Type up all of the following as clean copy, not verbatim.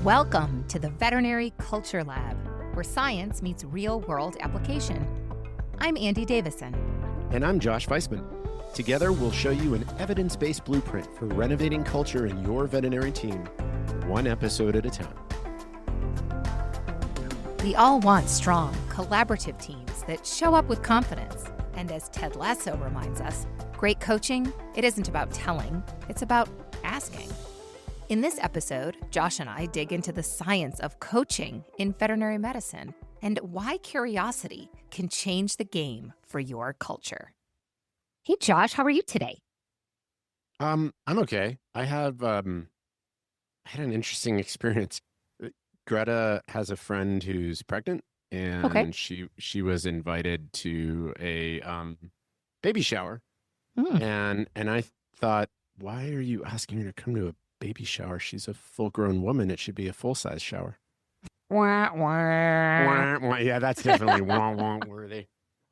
Welcome to the Veterinary Culture Lab, where science meets real-world application. I'm Andi Davison. And I'm Josh Weissman. Together, we'll show you an evidence-based blueprint for renovating culture in your veterinary team, one episode at a time. We all want strong, collaborative teams that show up with confidence. And as Ted Lasso reminds us, great coaching, it isn't about telling, it's about asking. In this episode, Josh and I dig into the science of coaching in veterinary medicine and why curiosity can change the game for your culture. Hey, Josh, how are you today? I'm okay. I had an interesting experience. Greta has a friend who's pregnant, and Okay. she was invited to a baby shower, and I thought, why are you asking her to come to a baby shower? She's a full-grown woman. It should be a full-size shower. Wah, wah. Wah, wah. Yeah, that's definitely wah worthy.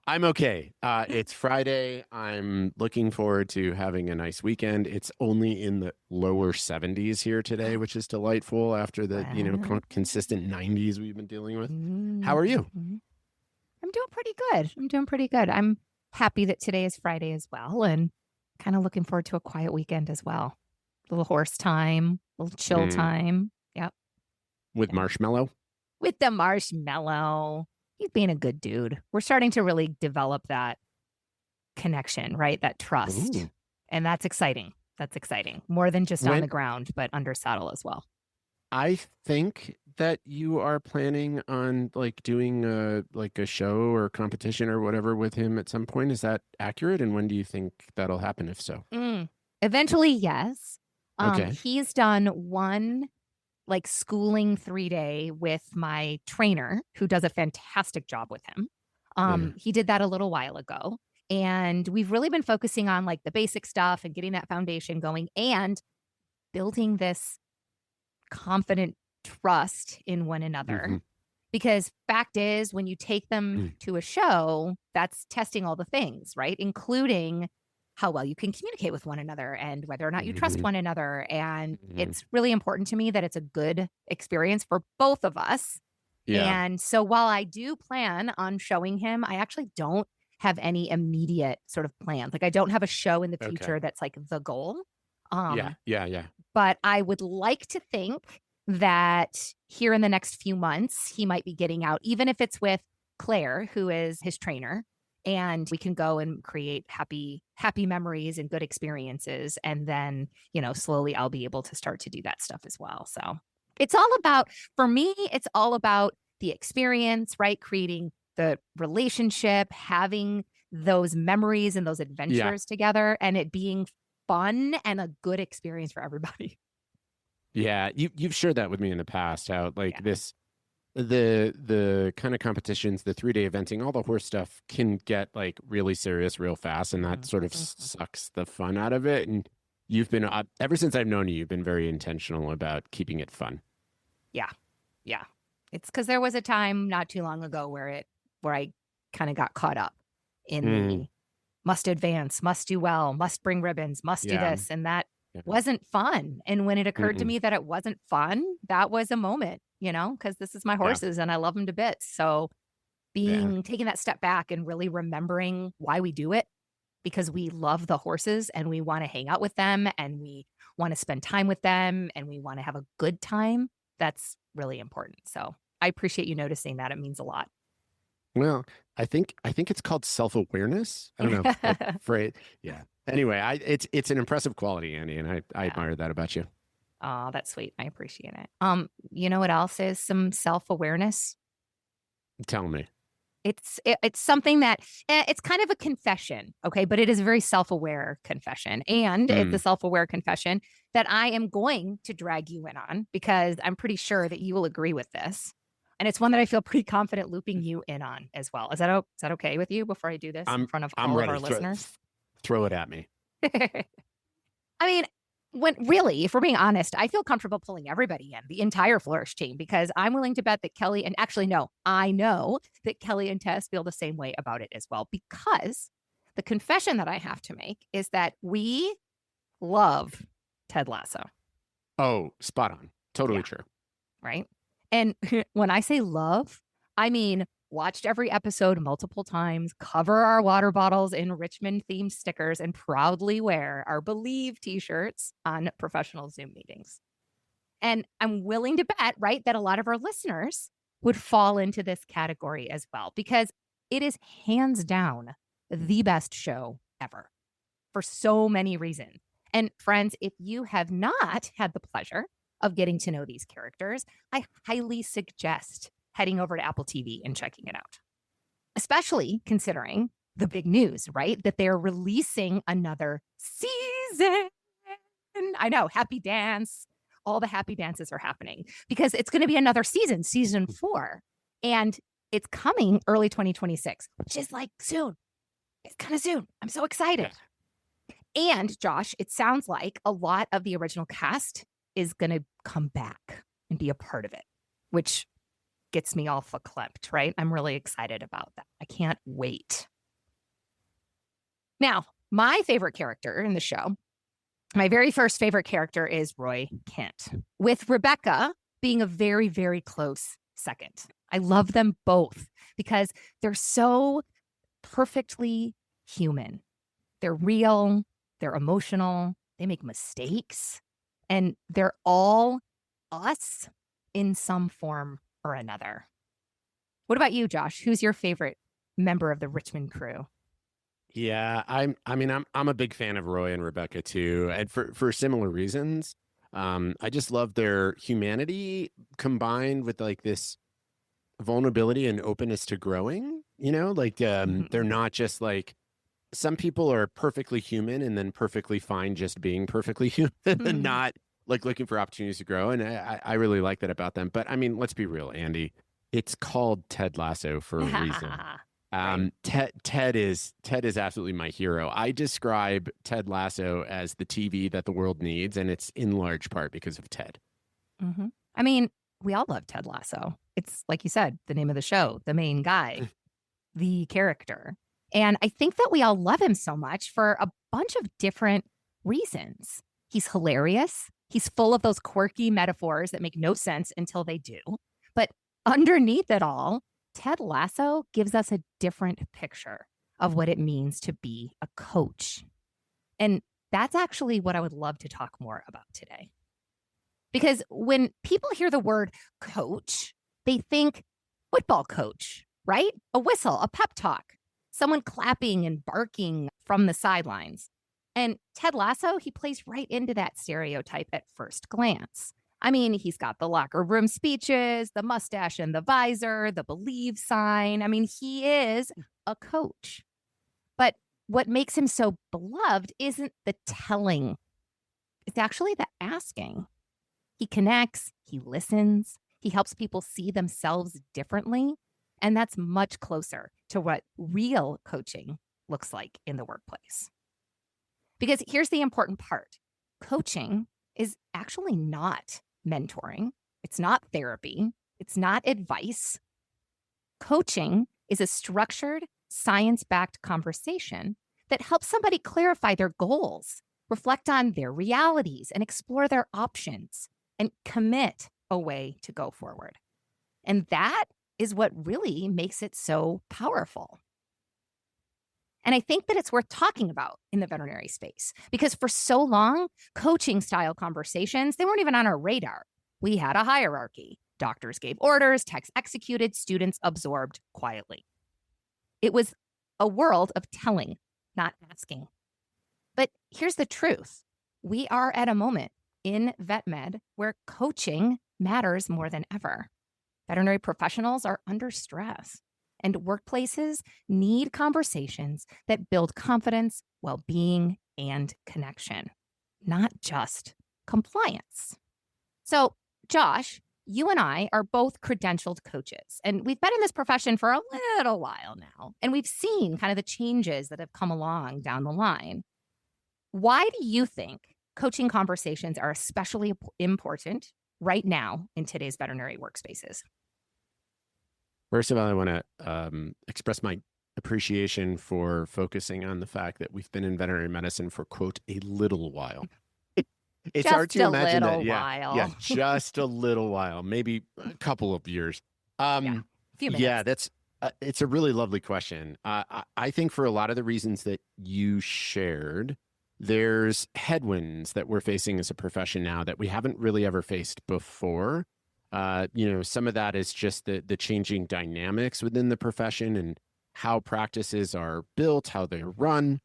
I'm okay. It's Friday. I'm looking forward to having a nice weekend. It's only in the lower 70s here today, which is delightful after the consistent 90s we've been dealing with. How are you? I'm doing pretty good. I'm happy that today is Friday as well, and kind of looking forward to a quiet weekend as well. A little horse time, a little chill time. Yep. With marshmallow? With the marshmallow. He's being a good dude. We're starting to really develop that connection, right? That trust. Ooh. And that's exciting. That's exciting. More than just on When- the ground, but under saddle as well. I think that you are planning on doing a show or competition or whatever with him at some point. Is that accurate? And when do you think that'll happen, if so? Eventually, yes. Okay. He's done one schooling 3-day with my trainer, who does a fantastic job with him. He did that a little while ago. And we've really been focusing on the basic stuff and getting that foundation going and building this confident trust in one another. Because fact is, when you take them to a show, that's testing all the things, right? Including how well you can communicate with one another and whether or not you trust one another. And it's really important to me that it's a good experience for both of us. Yeah. And so while I do plan on showing him, I actually don't have any immediate sort of plans. I don't have a show in the future that's the goal. Yeah. But I would like to think that here in the next few months, he might be getting out, even if it's with Claire, who is his trainer, and we can go and create happy memories and good experiences. And then, slowly I'll be able to start to do that stuff as well. So it's all about, for me, it's all about the experience, right? Creating the relationship, having those memories and those adventures together, and it being fun and a good experience for everybody. Yeah, you've shared that with me in the past, how the kind of competitions, the 3-day eventing, all the horse stuff can get really serious real fast, and that sort of sucks the fun out of it. And you've been, ever since I've known you, you've been very intentional about keeping it fun. Yeah. It's because there was a time not too long ago where I kind of got caught up in the must advance, must do well, must bring ribbons, must do this, and that wasn't fun. And when it occurred to me that it wasn't fun, that was a moment, because this is my horses and I love them to bits. So taking that step back and really remembering why we do it, because we love the horses and we want to hang out with them and we want to spend time with them and we want to have a good time. That's really important. So I appreciate you noticing that. It means a lot. Well, I think it's called self-awareness. I don't know for it. Yeah. Anyway, it's an impressive quality, Andi, and I admire that about you. Oh, that's sweet. I appreciate it. You know what else is some self-awareness? Tell me. It's something that it's kind of a confession, okay? But it is a very self-aware confession. And it's a self-aware confession that I am going to drag you in on, because I'm pretty sure that you will agree with this. And it's one that I feel pretty confident looping you in on as well. Is that okay with you before I do this in front of all of our listeners? Throw it at me. I mean, if we're being honest, I feel comfortable pulling everybody in, the entire Flourish team, because I'm willing to bet that Kelly, and actually, no, I know that Kelly and Tess feel the same way about it as well, because the confession that I have to make is that we love Ted Lasso. Oh, spot on. Totally true. right? And when I say love, I mean watched every episode multiple times, cover our water bottles in Richmond themed stickers, and proudly wear our Believe t-shirts on professional Zoom meetings. And I'm willing to bet, right, that a lot of our listeners would fall into this category as well, because it is hands down the best show ever for so many reasons. And friends, if you have not had the pleasure of getting to know these characters, I highly suggest heading over to Apple TV and checking it out, especially considering the big news, right? That they're releasing another season. I know, happy dance. All the happy dances are happening because it's going to be another season, season 4. And it's coming early 2026, which is like soon. It's kind of soon. I'm so excited. Yeah. And Josh, it sounds like a lot of the original cast is going to come back and be a part of it, which gets me all verklempt, right? I'm really excited about that. I can't wait. Now, my favorite character in the show, my very first favorite character is Roy Kent, with Rebecca being a very, very close second. I love them both because they're so perfectly human. They're real, they're emotional, they make mistakes, and they're all us in some form or another. What about you, Josh? Who's your favorite member of the Richmond crew? Yeah, I'm a big fan of Roy and Rebecca too, and for similar reasons. I just love their humanity combined with like this vulnerability and openness to growing, they're not just like, some people are perfectly human and then perfectly fine just being perfectly human and not like looking for opportunities to grow. And I really like that about them. But I mean, let's be real, Andy. It's called Ted Lasso for a reason. Right. Ted is absolutely my hero. I describe Ted Lasso as the TV that the world needs, and it's in large part because of Ted. Mm-hmm. I mean, we all love Ted Lasso. It's like you said, the name of the show, the main guy, the character. And I think that we all love him so much for a bunch of different reasons. He's hilarious. He's full of those quirky metaphors that make no sense until they do. But underneath it all, Ted Lasso gives us a different picture of what it means to be a coach. And that's actually what I would love to talk more about today. Because when people hear the word coach, they think football coach, right? A whistle, a pep talk, someone clapping and barking from the sidelines. And Ted Lasso, he plays right into that stereotype at first glance. I mean, he's got the locker room speeches, the mustache and the visor, the Believe sign. I mean, he is a coach. But what makes him so beloved isn't the telling. It's actually the asking. He connects, he listens, he helps people see themselves differently. And that's much closer to what real coaching looks like in the workplace. Because here's the important part. Coaching is actually not mentoring. It's not therapy. It's not advice. Coaching is a structured, science-backed conversation that helps somebody clarify their goals, reflect on their realities, and explore their options, and commit a way to go forward. And that is what really makes it so powerful. And I think that it's worth talking about in the veterinary space because for so long, coaching style conversations, they weren't even on our radar. We had a hierarchy. Doctors gave orders, techs executed, students absorbed quietly. It was a world of telling, not asking. But here's the truth. We are at a moment in VetMed where coaching matters more than ever. Veterinary professionals are under stress, and workplaces need conversations that build confidence, well-being, and connection, not just compliance. So, Josh, you and I are both credentialed coaches, and we've been in this profession for a little while now, and we've seen kind of the changes that have come along down the line. Why do you think coaching conversations are especially important right now in today's veterinary workspaces? First of all, I want to express my appreciation for focusing on the fact that we've been in veterinary medicine for, quote, a little while. It's hard Just to a imagine that. little Yeah. Yeah. while. Just a little while, maybe a couple of years. Yeah, a few Yeah, minutes. that's it's a really lovely question. I think for a lot of the reasons that you shared, there's headwinds that we're facing as a profession now that we haven't really ever faced before. Some of that is just the changing dynamics within the profession and how practices are built, how they're run,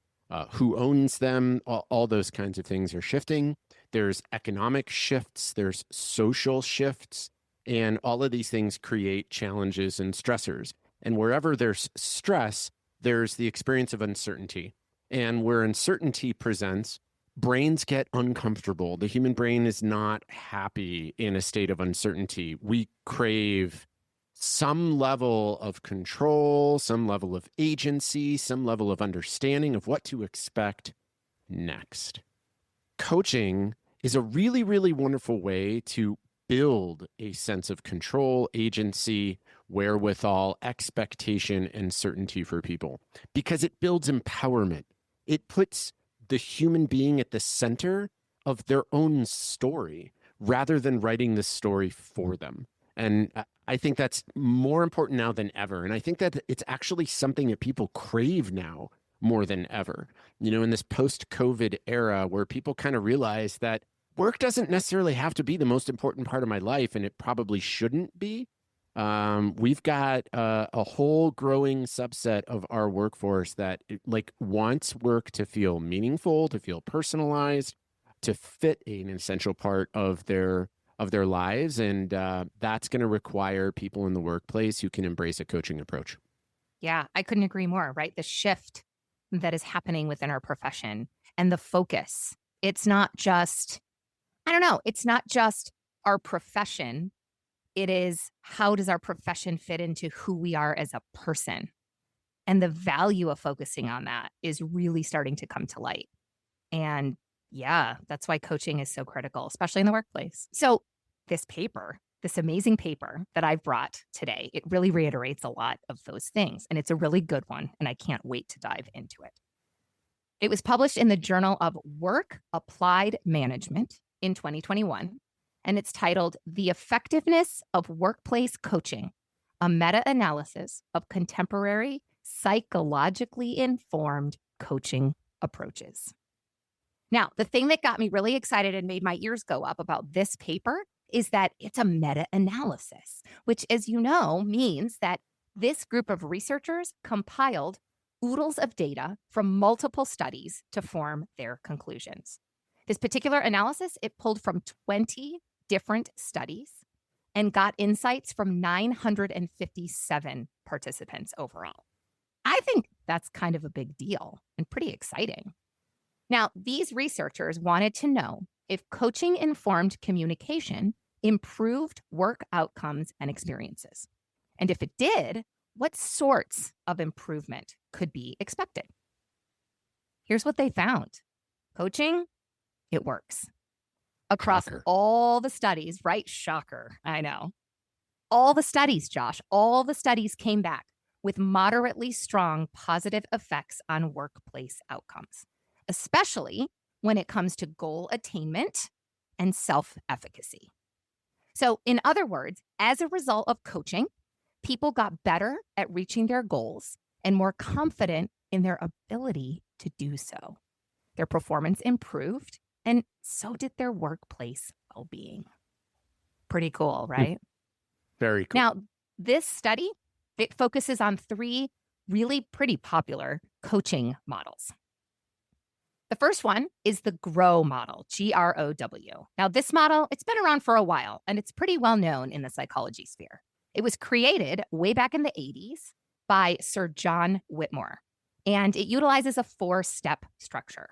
who owns them, all those kinds of things are shifting. There's economic shifts, there's social shifts, and all of these things create challenges and stressors. And wherever there's stress, there's the experience of uncertainty. And where uncertainty presents, brains get uncomfortable. The human brain is not happy in a state of uncertainty. We crave some level of control, some level of agency, some level of understanding of what to expect next. Coaching is a really, really wonderful way to build a sense of control, agency, wherewithal, expectation, and certainty for people because it builds empowerment. It puts the human being at the center of their own story rather than writing the story for them. And I think that's more important now than ever. And I think that it's actually something that people crave now more than ever. In this post-COVID era where people kind of realize that work doesn't necessarily have to be the most important part of my life, and it probably shouldn't be. We've got a whole growing subset of our workforce that wants work to feel meaningful, to feel personalized, to fit an essential part of their lives, and that's going to require people in the workplace who can embrace a coaching approach. Yeah, I couldn't agree more, right? The shift that is happening within our profession and the focus. It's not just, I don't know, it's not just our profession. It is, how does our profession fit into who we are as a person? And the value of focusing on that is really starting to come to light. And yeah, that's why coaching is so critical, especially in the workplace. So this paper, this amazing paper that I've brought today, it really reiterates a lot of those things. And it's a really good one. And I can't wait to dive into it. It was published in the Journal of Work Applied Management in 2021. And it's titled The Effectiveness of Workplace Coaching, a meta-analysis of contemporary psychologically informed coaching approaches. Now, the thing that got me really excited and made my ears go up about this paper is that it's a meta-analysis, which, as you know, means that this group of researchers compiled oodles of data from multiple studies to form their conclusions. This particular analysis, it pulled from 20 different studies and got insights from 957 participants overall. I think that's kind of a big deal and pretty exciting. Now, these researchers wanted to know if coaching-informed communication improved work outcomes and experiences. And if it did, what sorts of improvement could be expected? Here's what they found. Coaching, it works. Across all the studies, right? Shocker, I know. All the studies, Josh, all the studies came back with moderately strong positive effects on workplace outcomes, especially when it comes to goal attainment and self-efficacy. So in other words, as a result of coaching, people got better at reaching their goals and more confident in their ability to do so. Their performance improved, and so did their workplace well-being. Pretty cool, right? Very cool. Now, this study, it focuses on 3 really pretty popular coaching models. The first one is the GROW model, G-R-O-W. Now, this model, it's been around for a while, and it's pretty well known in the psychology sphere. It was created way back in the 80s by Sir John Whitmore, and it utilizes a 4-step structure.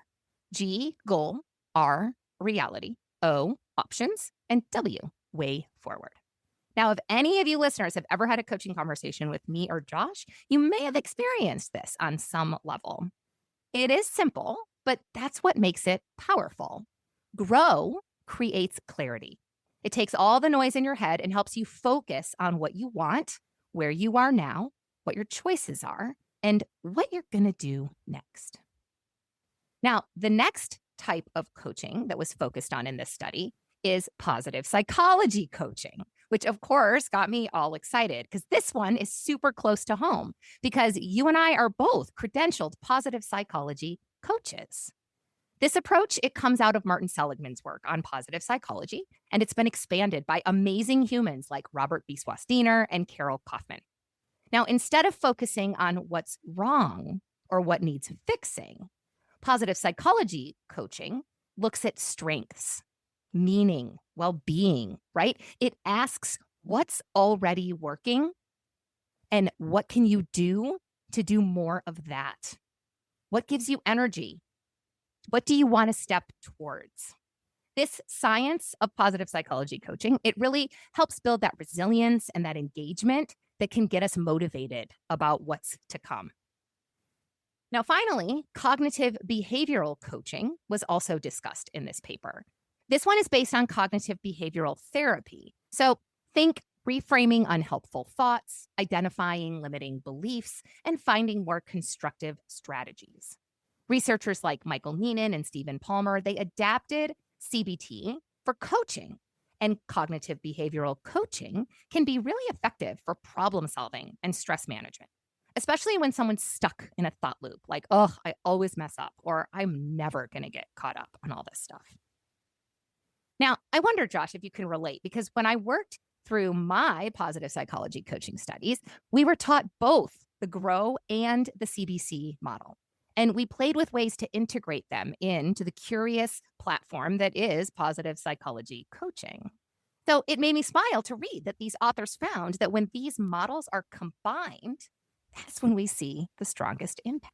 G, goal, R, reality, O, options, and W, way forward. Now, if any of you listeners have ever had a coaching conversation with me or Josh, you may have experienced this on some level. It is simple, but that's what makes it powerful. GROW creates clarity. It takes all the noise in your head and helps you focus on what you want, where you are now, what your choices are, and what you're going to do next. Now, the next type of coaching that was focused on in this study is positive psychology coaching, which of course got me all excited because this one is super close to home because you and I are both credentialed positive psychology coaches. This approach, it comes out of Martin Seligman's work on positive psychology, and it's been expanded by amazing humans like Robert B. Swastiner and Carol Kaufman. Now, instead of focusing on what's wrong or what needs fixing, positive psychology coaching looks at strengths, meaning, well-being, right? It asks what's already working and what can you do to do more of that? What gives you energy? What do you want to step towards? This science of positive psychology coaching, it really helps build that resilience and that engagement that can get us motivated about what's to come. Now, finally, cognitive behavioral coaching was also discussed in this paper. This one is based on cognitive behavioral therapy. So think reframing unhelpful thoughts, identifying limiting beliefs, and finding more constructive strategies. Researchers like Michael Neenan and Stephen Palmer, they adapted CBT for coaching. And cognitive behavioral coaching can be really effective for problem solving and stress management, especially when someone's stuck in a thought loop like, oh, I always mess up, or I'm never going to get caught up on all this stuff. Now, I wonder, Josh, if you can relate, because when I worked through my positive psychology coaching studies, we were taught both the GROW and the CBC model. And we played with ways to integrate them into the curious platform that is positive psychology coaching. So it made me smile to read that these authors found that when these models are combined, that's when we see the strongest impact.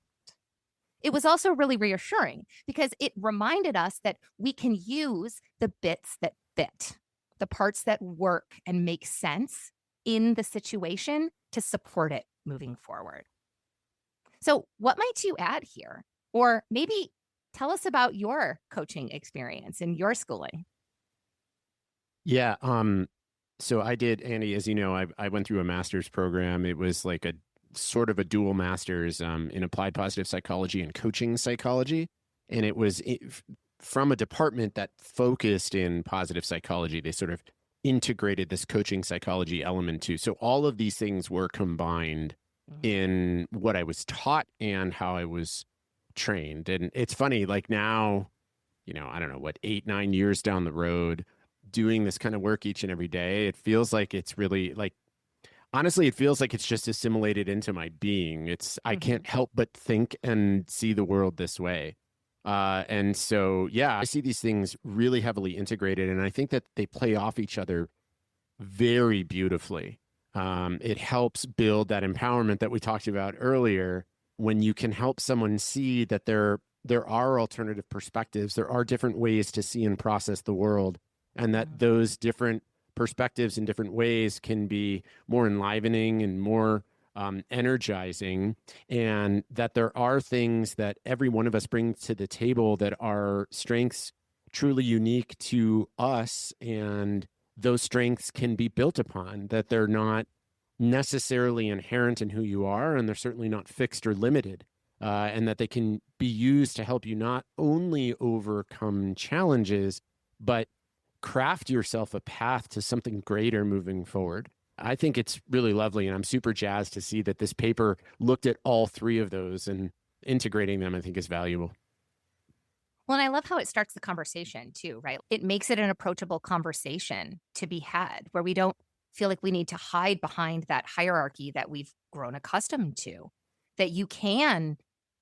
It was also really reassuring because it reminded us that we can use the bits that fit, the parts that work and make sense in the situation to support it moving forward. So what might you add here? Or maybe tell us about your coaching experience and your schooling. Yeah. So I did, Andi, as you know, I went through a master's program. It was like a sort of a dual master's in applied positive psychology and coaching psychology. And it was from a department that focused in positive psychology. They sort of integrated this coaching psychology element too. So all of these things were combined in what I was taught and how I was trained. And it's funny, like now, I don't know, 8, 9 years down the road, doing this kind of work each and every day, it feels like it's really like, honestly, it feels like it's just assimilated into my being. I can't help but think and see the world this way. And so, yeah, I see these things really heavily integrated, and I think that they play off each other very beautifully. It helps build that empowerment that we talked about earlier when you can help someone see that there are alternative perspectives, there are different ways to see and process the world, and that those different perspectives in different ways can be more enlivening and more energizing, and that there are things that every one of us brings to the table that are strengths truly unique to us, and those strengths can be built upon, that they're not necessarily inherent in who you are, and they're certainly not fixed or limited, and that they can be used to help you not only overcome challenges, but craft yourself a path to something greater moving forward. I think it's really lovely, and I'm super jazzed to see that this paper looked at all three of those, and integrating them, I think, is valuable. Well, and I love how it starts the conversation too, right? It makes it an approachable conversation to be had where we don't feel like we need to hide behind that hierarchy that we've grown accustomed to, that you can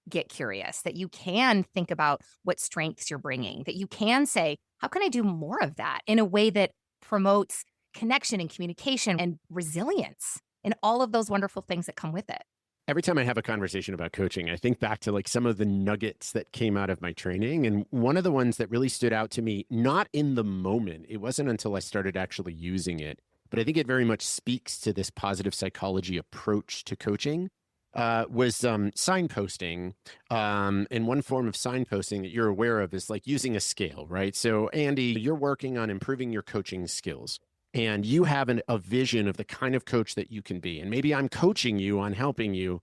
get curious, that you can think about what strengths you're bringing, that you can say, how can I do more of that in a way that promotes connection and communication and resilience and all of those wonderful things that come with it. Every time I have a conversation about coaching, I think back to like some of the nuggets that came out of my training. And one of the ones that really stood out to me, not in the moment, it wasn't until I started actually using it, but I think it very much speaks to this positive psychology approach to coaching, was signposting. And one form of signposting that you're aware of is like using a scale, right? So Andi, you're working on improving your coaching skills, and you have a vision of the kind of coach that you can be. And maybe I'm coaching you on helping you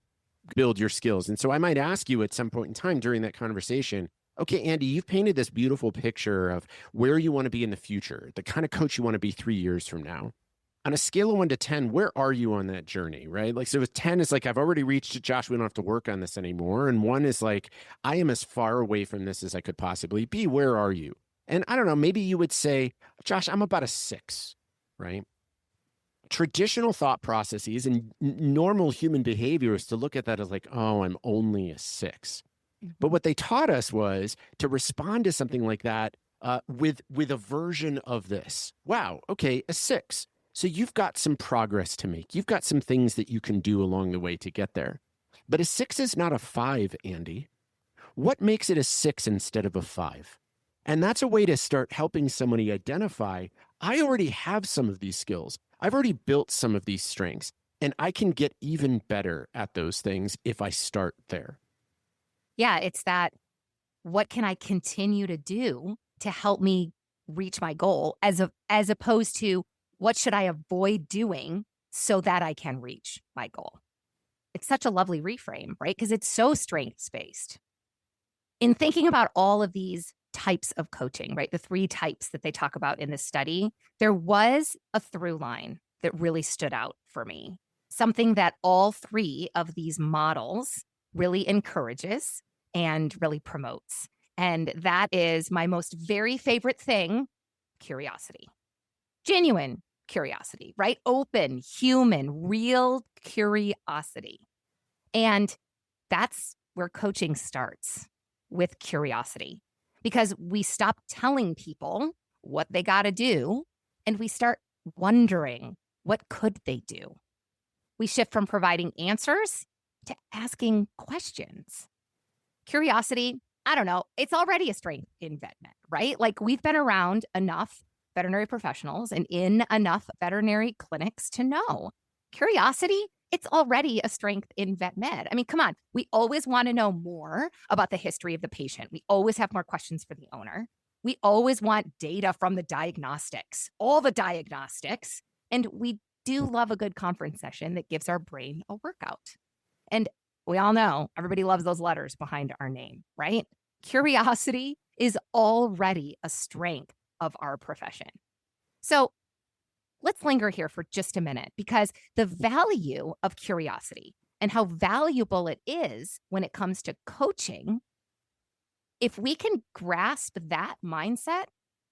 build your skills. And so I might ask you at some point in time during that conversation, Okay, Andy, you've painted this beautiful picture of where you want to be in the future, the kind of coach you want to be 3 years from now. On a scale of 1 to 10, where are you on that journey, right? Like, so with 10 is like, I've already reached it, Josh, we don't have to work on this anymore. And 1 is like, I am as far away from this as I could possibly be. Where are you? And I don't know, maybe you would say, Josh, I'm about a 6, right? Traditional thought processes and normal human behavior is to look at that as like, oh, I'm only a 6. But what they taught us was to respond to something like that with a version of this. Wow, okay, a 6. So you've got some progress to make. You've got some things that you can do along the way to get there. But a 6 is not a 5, Andy. What makes it a 6 instead of a 5? And that's a way to start helping somebody identify, I already have some of these skills. I've already built some of these strengths, and I can get even better at those things if I start there. Yeah, it's that, what can I continue to do to help me reach my goal, as opposed to what should I avoid doing so that I can reach my goal? It's such a lovely reframe, right? Because it's so strengths-based. In thinking about all of these types of coaching, right, the 3 types that they talk about in this study, there was a through line that really stood out for me. Something that all 3 of these models really encourages and really promotes. And that is my most very favorite thing: curiosity. Genuine curiosity, right? Open, human, real curiosity. And that's where coaching starts, with curiosity, because we stop telling people what they got to do and we start wondering, what could they do? We shift from providing answers to asking questions. Curiosity, I don't know, it's already a strength in VetMed, right? Like, we've been around enough veterinary professionals and in enough veterinary clinics to know curiosity, it's already a strength in VetMed. I mean, come on, we always want to know more about the history of the patient. We always have more questions for the owner. We always want data from the diagnostics, all the diagnostics. And we do love a good conference session that gives our brain a workout. And we all know everybody loves those letters behind our name, right? Curiosity is already a strength of our profession. So let's linger here for just a minute, because the value of curiosity and how valuable it is when it comes to coaching, if we can grasp that mindset,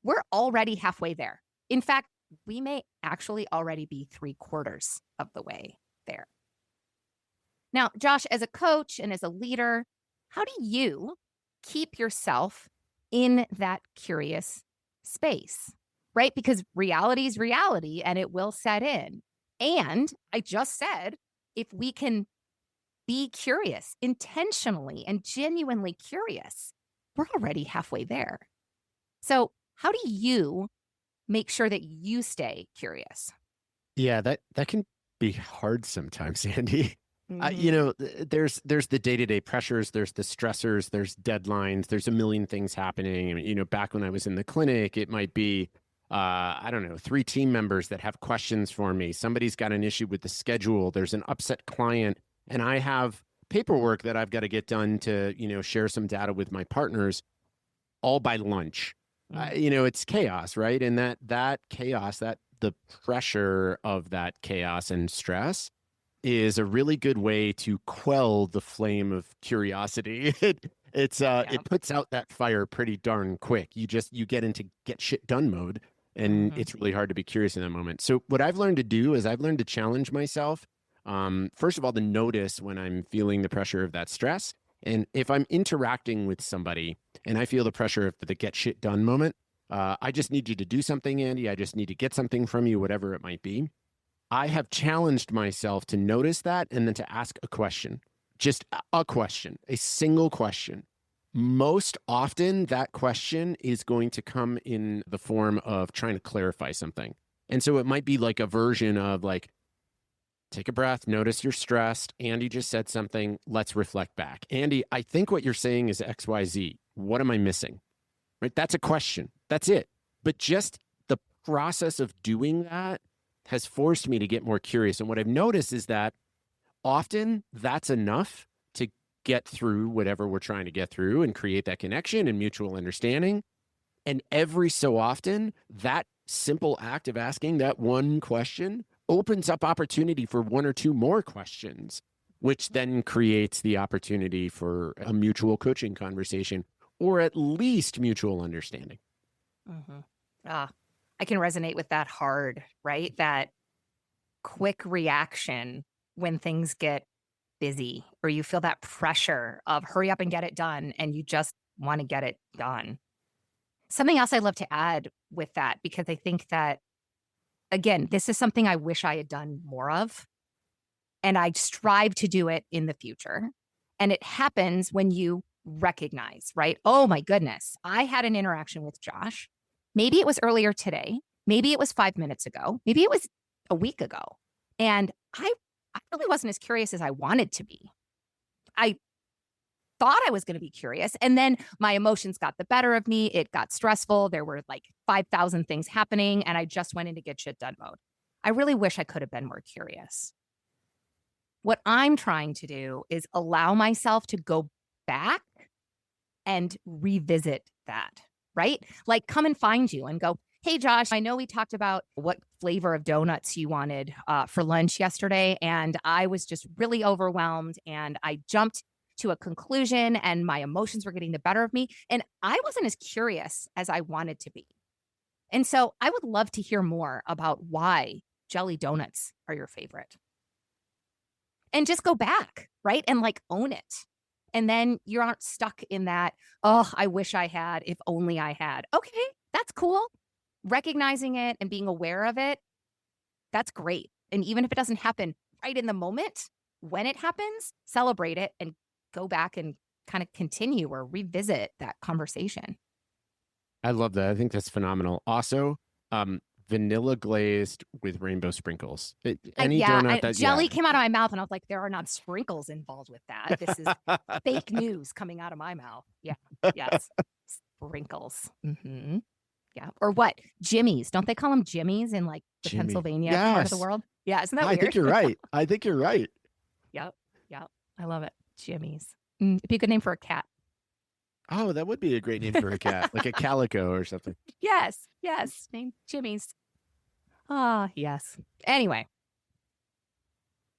we're already halfway there. In fact, we may actually already be 3/4 of the way there. Now, Josh, as a coach and as a leader, how do you keep yourself in that curious space, right? Because reality is reality and it will set in. And I just said, if we can be curious, intentionally and genuinely curious, we're already halfway there. So, how do you make sure that you stay curious? Yeah, that can be hard sometimes, Andy. Mm-hmm. There's the day-to-day pressures, there's the stressors, there's deadlines, there's a million things happening. I mean, back when I was in the clinic, it might be, I don't know, 3 team members that have questions for me. Somebody's got an issue with the schedule. There's an upset client, and I have paperwork that I've got to get done to, share some data with my partners, all by lunch. It's chaos, right? And that chaos, the pressure of that chaos and stress is a really good way to quell the flame of curiosity. It puts out that fire pretty darn quick. You get into get shit done mode, and Mm-hmm. it's really hard to be curious in that moment. So what I've learned to do is I've learned to challenge myself. First of all, to notice when I'm feeling the pressure of that stress. And if I'm interacting with somebody and I feel the pressure of the get shit done moment, I just need you to do something, Andy. I just need to get something from you, whatever it might be. I have challenged myself to notice that and then to ask a question, just a question, a single question. Most often, that question is going to come in the form of trying to clarify something. And so it might be like a version of like, take a breath, notice you're stressed. Andy just said something. Let's reflect back. Andy, I think what you're saying is XYZ. What am I missing? Right? That's a question. That's it. But just the process of doing that has forced me to get more curious. And what I've noticed is that often that's enough to get through whatever we're trying to get through and create that connection and mutual understanding. And every so often, that simple act of asking that one question opens up opportunity for one or two more questions, which then creates the opportunity for a mutual coaching conversation or at least mutual understanding. Mm-hmm. I can resonate with that hard, right? That quick reaction when things get busy or you feel that pressure of hurry up and get it done and you just want to get it done. Something else I'd love to add with that, because I think that, again, this is something I wish I had done more of, and I strive to do it in the future. And it happens when you recognize, right? Oh my goodness, I had an interaction with Josh. Maybe it was earlier today. Maybe it was 5 minutes ago. Maybe it was a week ago. And I really wasn't as curious as I wanted to be. I thought I was going to be curious. And then my emotions got the better of me. It got stressful. There were like 5,000 things happening, and I just went into get shit done mode. I really wish I could have been more curious. What I'm trying to do is allow myself to go back and revisit that, right? Like come and find you and go, hey, Josh, I know we talked about what flavor of donuts you wanted for lunch yesterday, and I was just really overwhelmed, and I jumped to a conclusion, and my emotions were getting the better of me, and I wasn't as curious as I wanted to be. And so I would love to hear more about why jelly donuts are your favorite. And just go back, right? And like own it. And then you aren't stuck in that, oh, I wish I had, if only I had. Okay, that's cool. Recognizing it and being aware of it, that's great. And even if it doesn't happen right in the moment, when it happens, celebrate it and go back and kind of continue or revisit that conversation. I love that. I think that's phenomenal. Also, vanilla glazed with rainbow sprinkles. Jelly came out of my mouth and I was like, there are not sprinkles involved with that. This is fake news coming out of my mouth. Yeah. Yes. Sprinkles. Mm-hmm. Yeah. Or what? Jimmy's. Don't they call them Jimmy's in like the Pennsylvania part of the world? Yeah. Isn't that weird? I think you're right. I think you're right. Yep. Yep. I love it. Jimmy's. It'd be a good name for a cat. Oh, that would be a great name for a cat, like a calico or something. Yes. Yes. Named Jimmy's. Ah, yes. Anyway,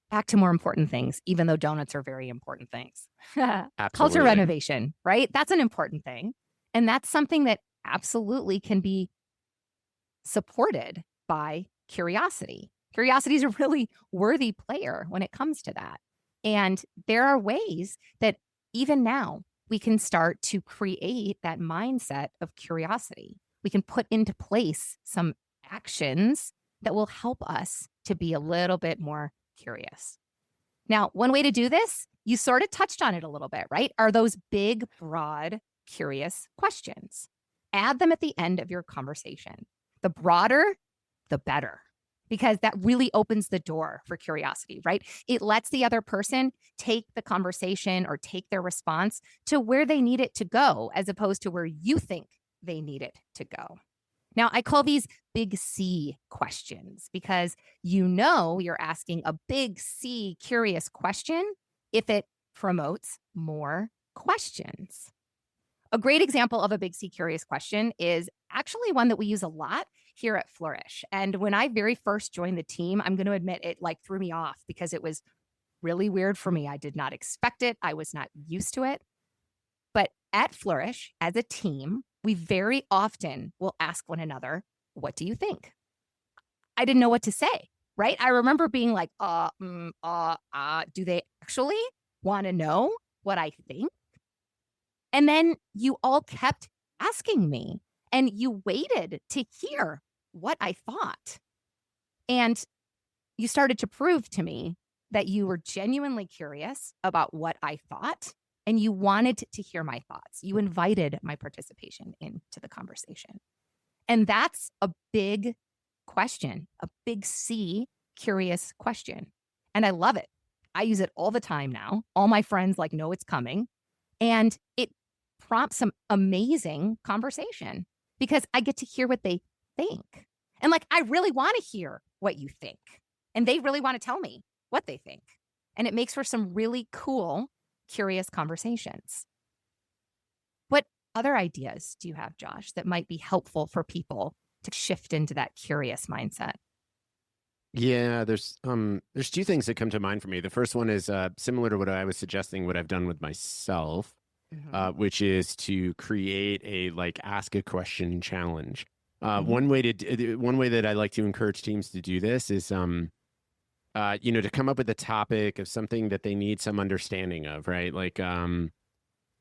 back to more important things, even though donuts are very important things. Culture renovation, right? That's an important thing. And that's something that absolutely can be supported by curiosity. Curiosity is a really worthy player when it comes to that. And there are ways that even now we can start to create that mindset of curiosity. We can put into place some actions that will help us to be a little bit more curious. Now, one way to do this, you sort of touched on it a little bit, right? Are those big, broad, curious questions. Add them at the end of your conversation. The broader, the better, because that really opens the door for curiosity, right? It lets the other person take the conversation or take their response to where they need it to go, as opposed to where you think they need it to go. Now, I call these big C questions because you're asking a big C curious question if it promotes more questions. A great example of a big C curious question is actually one that we use a lot here at Flourish. And when I very first joined the team, I'm going to admit it like threw me off because it was really weird for me. I did not expect it. I was not used to it. But at Flourish, as a team, we very often will ask one another, what do you think? I didn't know what to say, right? I remember being like, do they actually want to know what I think? And then you all kept asking me and you waited to hear what I thought. And you started to prove to me that you were genuinely curious about what I thought and you wanted to hear my thoughts. You invited my participation into the conversation. And that's a big question, a big C curious question. And I love it. I use it all the time now. All my friends know it's coming. And it prompts some amazing conversation because I get to hear what they think. And I really want to hear what you think. And they really want to tell me what they think. And it makes for some really cool curious conversations. What other ideas do you have, Josh, that might be helpful for people to shift into that curious mindset? Yeah, there's two things that come to mind for me. The first one is similar to what I was suggesting, what I've done with myself, Mm-hmm. which is to create a like ask a question challenge. Mm-hmm. One way that I like to encourage teams to do this is to come up with a topic of something that they need some understanding of, right? Like I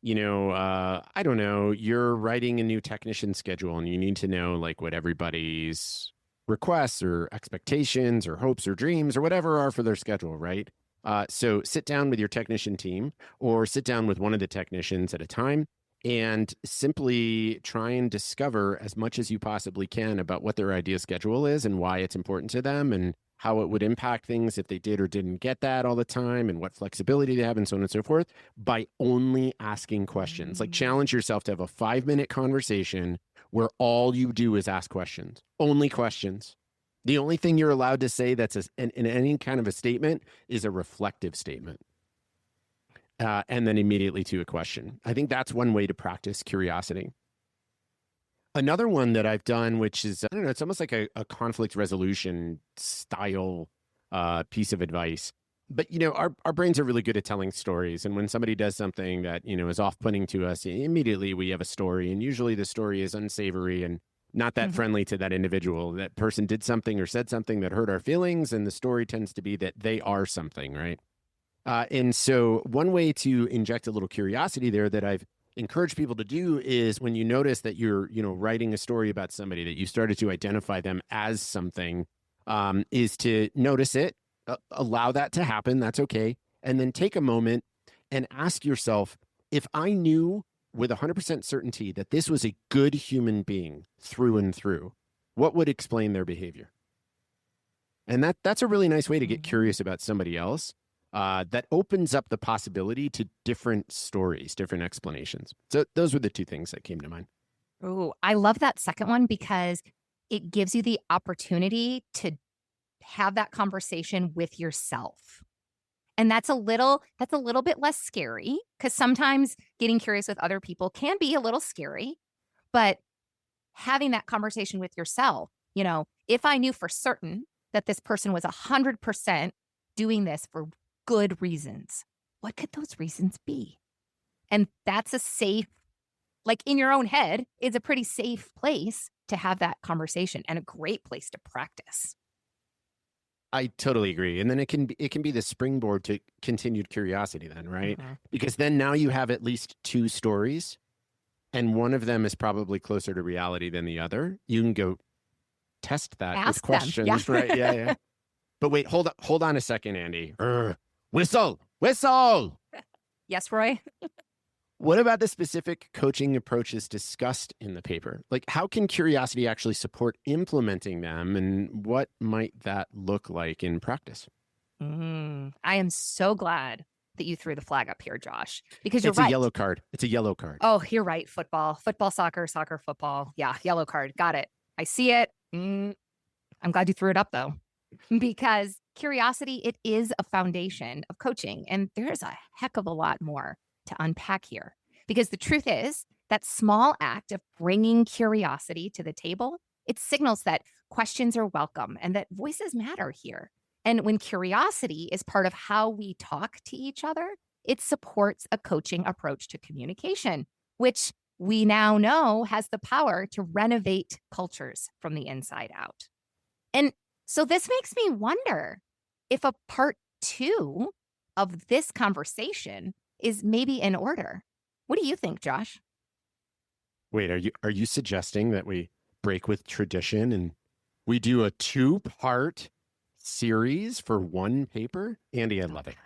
don't know, you're writing a new technician schedule and you need to know like what everybody's requests or expectations or hopes or dreams or whatever are for their schedule, right? So sit down with your technician team or sit down with one of the technicians at a time and simply try and discover as much as you possibly can about what their ideal schedule is and why it's important to them and how it would impact things if they did or didn't get that all the time and what flexibility they have and so on and so forth by only asking questions. Like challenge yourself to have a 5-minute conversation where all you do is ask questions, only questions. The only thing you're allowed to say that's in any kind of a statement is a reflective statement. And then immediately to a question. I think that's one way to practice curiosity. Another one that I've done, which is, I don't know, it's almost like a conflict resolution style piece of advice. But, our brains are really good at telling stories. And when somebody does something that, is off-putting to us, immediately we have a story. And usually the story is unsavory and not that Mm-hmm. friendly to that individual. That person did something or said something that hurt our feelings. And the story tends to be that they are something, right? And so one way to inject a little curiosity there that I've encouraged people to do is when you notice that you're, writing a story about somebody that you started to identify them as something, is to notice it, allow that to happen. That's okay. And then take a moment and ask yourself, if I knew with 100% certainty that this was a good human being through and through, what would explain their behavior? And that's a really nice way to get Mm-hmm. curious about somebody else. That opens up the possibility to different stories, different explanations. So those were the two things that came to mind. Oh, I love that second one because it gives you the opportunity to have that conversation with yourself. And that's a little bit less scary because sometimes getting curious with other people can be a little scary, but having that conversation with yourself, if I knew for certain that this person was 100% doing this for good reasons, what could those reasons be? And that's a safe, like in your own head, is a pretty safe place to have that conversation and a great place to practice. I totally agree. And then it can be the springboard to continued curiosity then, right? Mhm. Because then now you have at least two stories and one of them is probably closer to reality than the other. You can go test that with Ask them. Yeah. questions, right? Yeah, yeah. But wait, hold on a second, Andy. Whistle. Yes, Roy? What about the specific coaching approaches discussed in the paper? Like, how can curiosity actually support implementing them, and what might that look like in practice? I am so glad that you threw the flag up here, Josh, because you're It's a right. yellow card. It's a yellow card. Oh, you're right. Football, soccer, football. Yeah, yellow card. Got it. I see it. I'm glad you threw it up though, because curiosity, it is a foundation of coaching. And there's a heck of a lot more to unpack here. Because the truth is, that small act of bringing curiosity to the table, it signals that questions are welcome and that voices matter here. And when curiosity is part of how we talk to each other, it supports a coaching approach to communication, which we now know has the power to renovate cultures from the inside out. And so this makes me wonder if a part two of this conversation is maybe in order. What do you think, Josh? Wait, are you suggesting that we break with tradition and we do a 2-part series for one paper? Andy, I love it.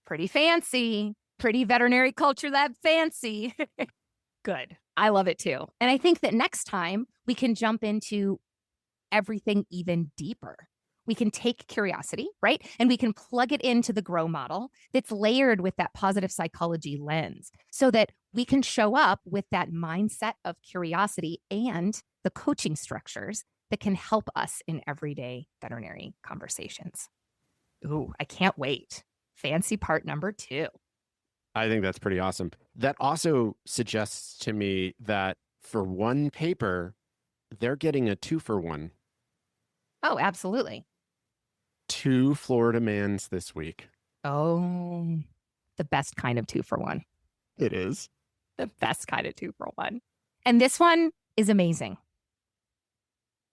Pretty fancy, pretty Veterinary Culture Lab fancy. Good. I love it too. And I think that next time we can jump into everything even deeper. We can take curiosity, right? And we can plug it into the grow model that's layered with that positive psychology lens so that we can show up with that mindset of curiosity and the coaching structures that can help us in everyday veterinary conversations. Ooh, I can't wait. Fancy part number 2. I think that's pretty awesome. That also suggests to me that for one paper, they're getting a 2-for-1. Oh, absolutely. 2 Florida mans this week. Oh, the best kind of 2-for-1. It is. The best kind of 2-for-1. And this one is amazing.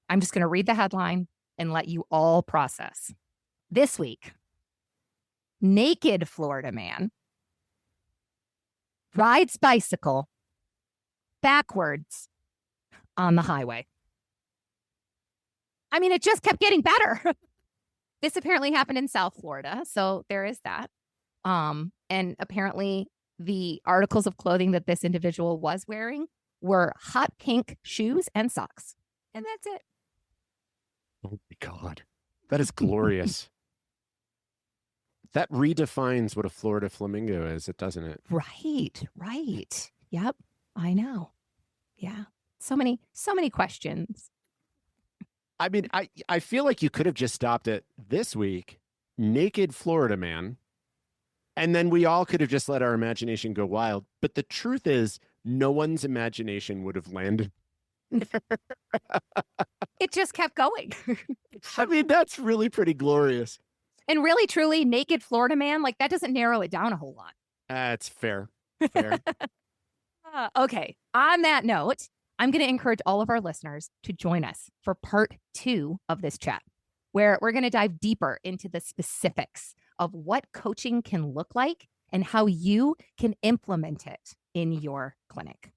I'm just going to read the headline and let you all process. This week, naked Florida man rides bicycle backwards on the highway. I mean, it just kept getting better. This apparently happened in South Florida, so there is that. And apparently the articles of clothing that this individual was wearing were hot pink shoes and socks. And that's it. Oh my God. That is glorious. That redefines what a Florida flamingo is, doesn't it? Right. Yep, I know. Yeah. So many questions. I mean, I feel like you could have just stopped it this week, naked Florida man, and then we all could have just let our imagination go wild. But the truth is, no one's imagination would have landed. It just kept going. I mean, that's really pretty glorious. And really, truly, naked Florida man, like that doesn't narrow it down a whole lot. That's fair. Fair. Okay. On that note, I'm going to encourage all of our listeners to join us for part 2 of this chat, where we're going to dive deeper into the specifics of what coaching can look like and how you can implement it in your clinic.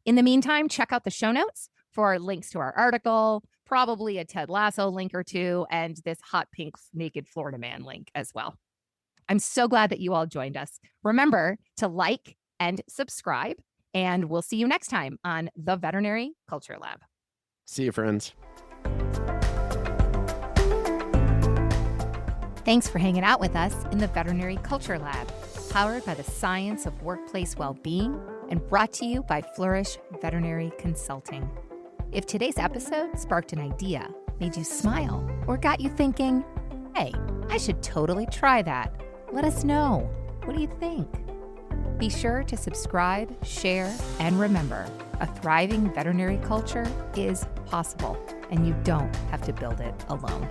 In the meantime, check out the show notes for links to our article, probably a Ted Lasso link or 2, and this hot pink naked Florida man link as well. I'm so glad that you all joined us. Remember to like and subscribe, and we'll see you next time on the Veterinary Culture Lab. See you, friends. Thanks for hanging out with us in the Veterinary Culture Lab, powered by the science of workplace well-being and brought to you by Flourish Veterinary Consulting. If today's episode sparked an idea, made you smile, or got you thinking, hey, I should totally try that, let us know. What do you think? Be sure to subscribe, share, and remember, a thriving veterinary culture is possible, and you don't have to build it alone.